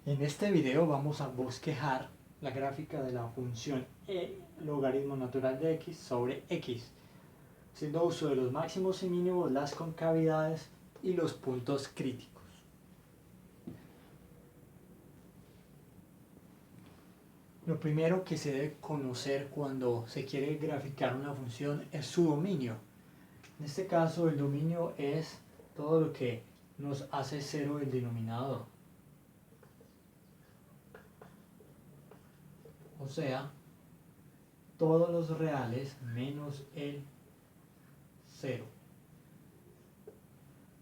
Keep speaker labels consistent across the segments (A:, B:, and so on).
A: En este video vamos a bosquejar la gráfica de la función logaritmo natural de x sobre x, haciendo uso de los máximos y mínimos, las concavidades y los puntos críticos. Lo primero que se debe conocer cuando se quiere graficar una función es su dominio. En este caso el dominio es todo lo que nos hace cero el denominador. O sea, todos los reales menos el 0,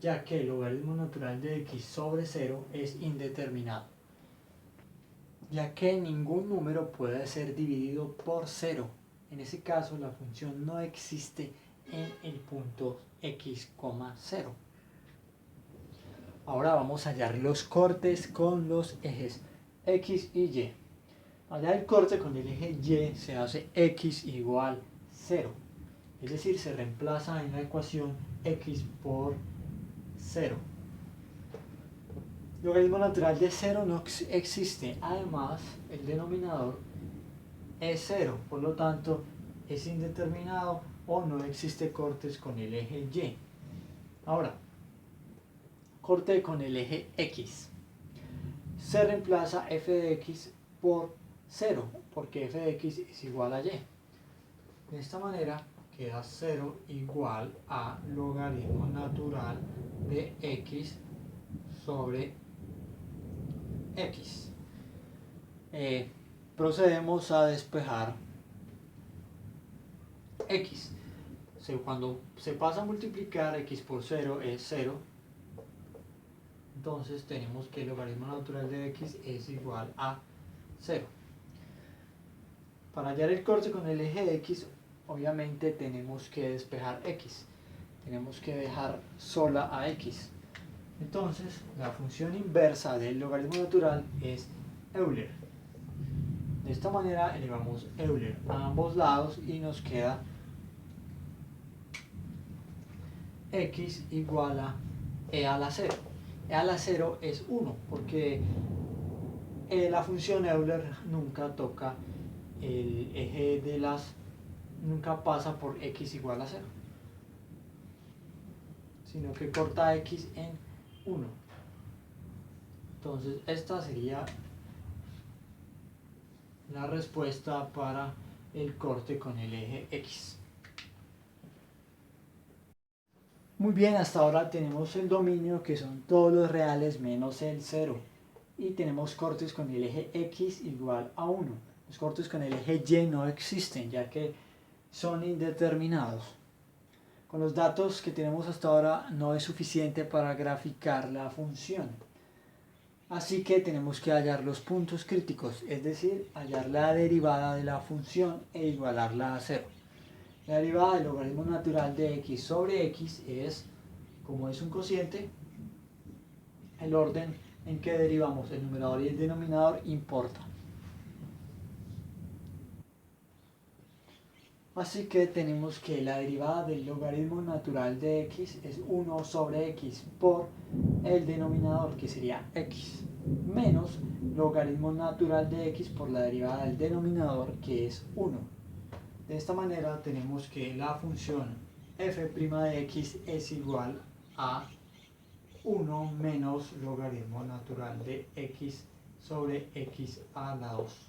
A: ya que el logaritmo natural de x sobre 0 es indeterminado, ya que ningún número puede ser dividido por 0. En ese caso la función no existe en el punto x, 0. Ahora vamos a hallar los cortes con los ejes x y y. Hallar el corte con el eje y se hace x igual 0. Es decir, se reemplaza en la ecuación x por 0. El logaritmo natural de 0 no existe. Además, el denominador es 0. Por lo tanto, es indeterminado o no existe cortes con el eje y. Ahora, corte con el eje x. Se reemplaza f de x por 0, porque f de x es igual a y. De esta manera queda 0 igual a logaritmo natural de x sobre x. Procedemos a despejar x. Cuando se pasa a multiplicar x por 0 es 0. Entonces tenemos que el logaritmo natural de x es igual a 0. Para hallar el corte con el eje x, obviamente tenemos que despejar x. Tenemos que dejar sola a x. Entonces, la función inversa del logaritmo natural es Euler. De esta manera elevamos Euler a ambos lados y nos queda x igual a e a la 0. E a la 0 es 1 porque la función Euler nunca toca el eje de las... nunca pasa por x igual a 0, sino que corta x en 1. Entonces esta sería la respuesta para el corte con el eje x. Muy bien, hasta ahora tenemos el dominio, que son todos los reales menos el 0, y tenemos cortes con el eje x igual a 1. Los cortes con el eje y no existen, ya que son indeterminados. Con los datos que tenemos hasta ahora no es suficiente para graficar la función. Así que tenemos que hallar los puntos críticos, es decir, hallar la derivada de la función e igualarla a 0. La derivada del logaritmo natural de x sobre x es, como es un cociente, el orden en que derivamos el numerador y el denominador importa. Así que tenemos que la derivada del logaritmo natural de x es 1 sobre x por el denominador, que sería x, menos logaritmo natural de x por la derivada del denominador, que es 1. De esta manera tenemos que la función f' de x es igual a 1 menos logaritmo natural de x sobre x a la 2.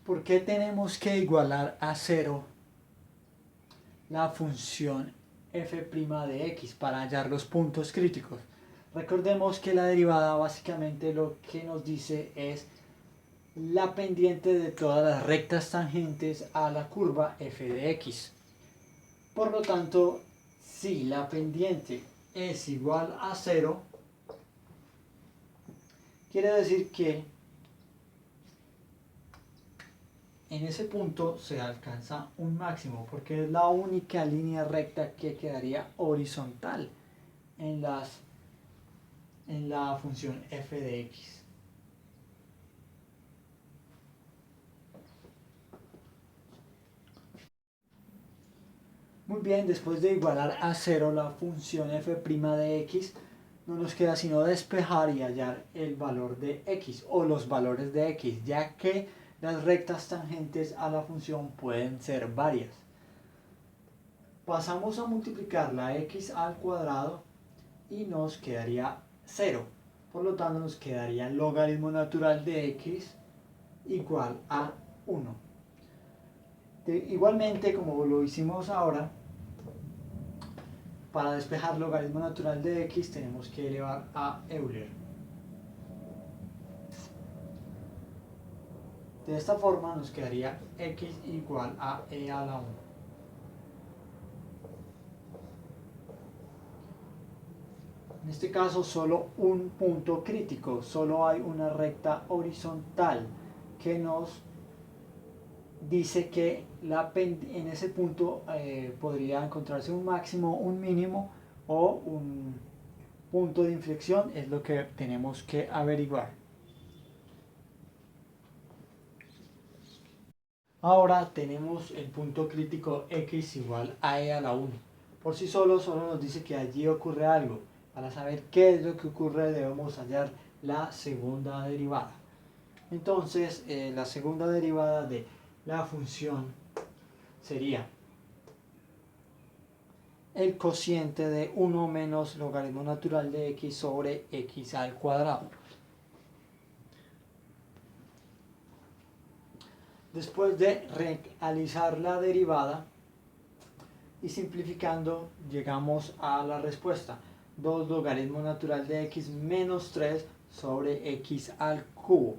A: ¿Por qué tenemos que igualar a 0 la función f' de x para hallar los puntos críticos? Recordemos que la derivada básicamente lo que nos dice es la pendiente de todas las rectas tangentes a la curva f de x. Por lo tanto, si la pendiente es igual a 0, quiere decir que en ese punto se alcanza un máximo, porque es la única línea recta que quedaría horizontal en la función f de x. Muy bien, después de igualar a 0 la función f' de x, no nos queda sino despejar y hallar el valor de x o los valores de x, ya que las rectas tangentes a la función pueden ser varias. Pasamos a multiplicar la x al cuadrado y nos quedaría 0. Por lo tanto nos quedaría el logaritmo natural de x igual a 1. Igualmente, como lo hicimos ahora, para despejar logaritmo natural de x tenemos que elevar a Euler. De esta forma nos quedaría x igual a e a la 1. En este caso solo un punto crítico, solo hay una recta horizontal que nos dice que en ese punto podría encontrarse un máximo, un mínimo o un punto de inflexión, es lo que tenemos que averiguar. Ahora tenemos el punto crítico x igual a e a la 1. Por sí solo nos dice que allí ocurre algo. Para saber qué es lo que ocurre debemos hallar la segunda derivada. Entonces la segunda derivada de la función sería el cociente de 1 menos logaritmo natural de x sobre x al cuadrado. Después de realizar la derivada y simplificando, llegamos a la respuesta. 2 logaritmo natural de x menos 3 sobre x al cubo.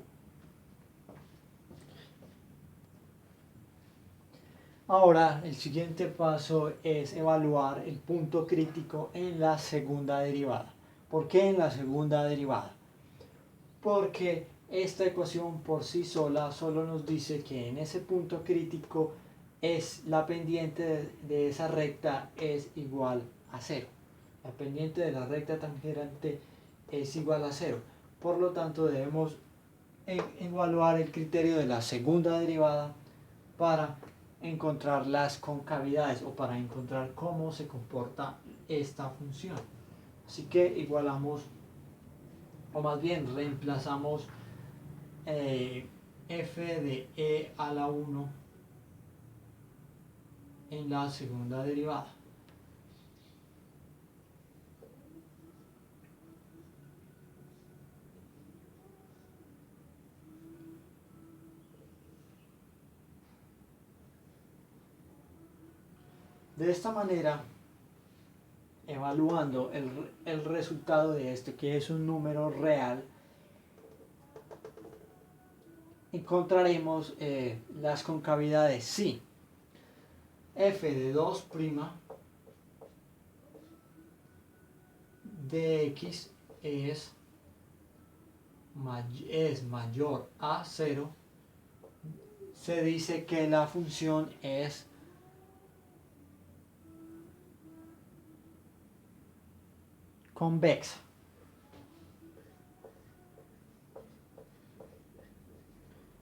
A: Ahora, el siguiente paso es evaluar el punto crítico en la segunda derivada. ¿Por qué en la segunda derivada? Porque esta ecuación por sí sola solo nos dice que en ese punto crítico es la pendiente de esa recta es igual a 0. La pendiente de la recta tangente es igual a 0. Por lo tanto, debemos evaluar el criterio de la segunda derivada para encontrar las concavidades o para encontrar cómo se comporta esta función. Así que igualamos, o más bien reemplazamos f de e a la 1 en la segunda derivada. De esta manera, evaluando el resultado de esto, que es un número real, encontraremos las concavidades si f de 2' de x es mayor a 0, se dice que la función es convexa.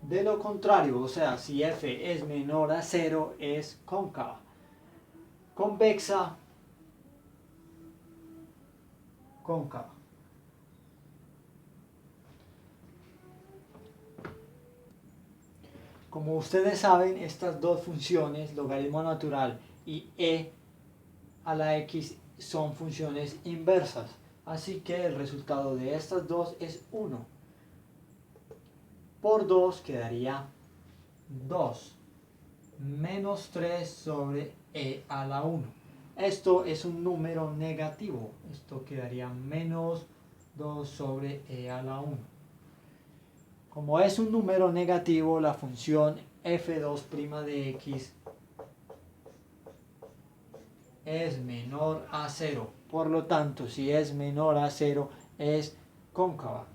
A: De lo contrario, o sea, si f es menor a 0, es cóncava. Convexa, cóncava. Como ustedes saben, estas dos funciones, logaritmo natural y e a la x, son funciones inversas. Así que el resultado de estas dos es 1. Por 2 quedaría 2 menos 3 sobre e a la 1. Esto es un número negativo. Esto quedaría menos 2 sobre e a la 1. Como es un número negativo, la función f2' de x es menor a 0. Por lo tanto, si es menor a 0, es cóncava.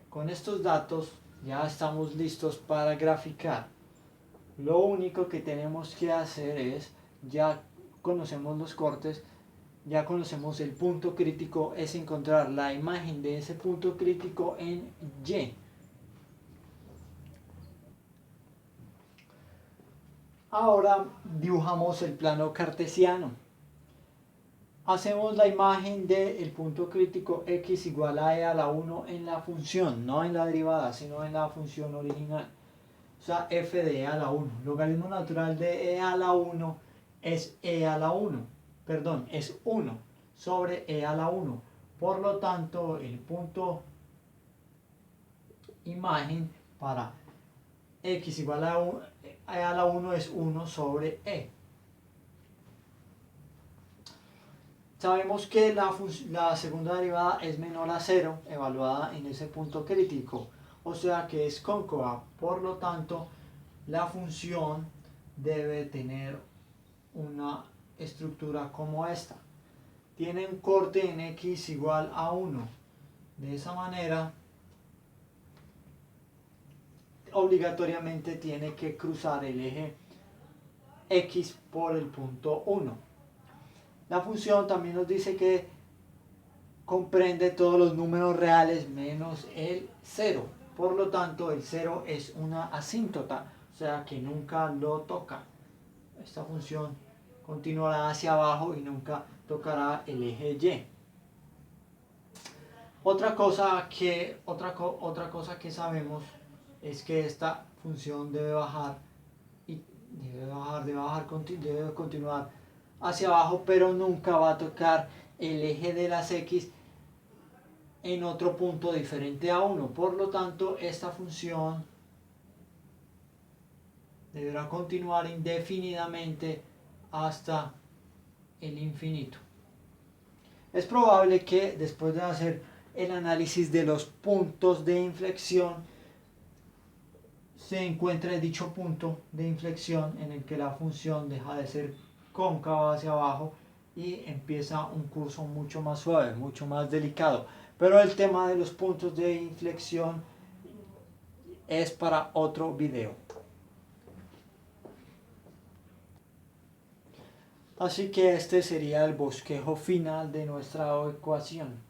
A: Con estos datos ya estamos listos para graficar. Lo único que tenemos que hacer es, ya conocemos los cortes, ya conocemos el punto crítico, es encontrar la imagen de ese punto crítico en Y. Ahora dibujamos el plano cartesiano. Hacemos la imagen del punto crítico x igual a e a la 1 en la función, no en la derivada, sino en la función original. O sea, f de e a la 1. Logaritmo natural de e a la 1 es e a la 1. Perdón, es 1 sobre e a la 1. Por lo tanto, el punto imagen para x igual a e a la 1 es 1 sobre e. Sabemos que la segunda derivada es menor a 0, evaluada en ese punto crítico, o sea que es cóncava. Por lo tanto, la función debe tener una estructura como esta. Tiene un corte en x igual a 1. De esa manera, obligatoriamente tiene que cruzar el eje x por el punto 1. La función también nos dice que comprende todos los números reales menos el 0. Por lo tanto, el 0 es una asíntota, o sea que nunca lo toca. Esta función continuará hacia abajo y nunca tocará el eje Y. Otra cosa que sabemos es que esta función debe continuar hacia abajo, pero nunca va a tocar el eje de las x en otro punto diferente a 1. Por lo tanto, esta función deberá continuar indefinidamente hasta el infinito. Es probable que después de hacer el análisis de los puntos de inflexión se encuentre dicho punto de inflexión en el que la función deja de ser cóncava hacia abajo y empieza un curso mucho más suave, mucho más delicado. Pero el tema de los puntos de inflexión es para otro video. Así que este sería el bosquejo final de nuestra ecuación.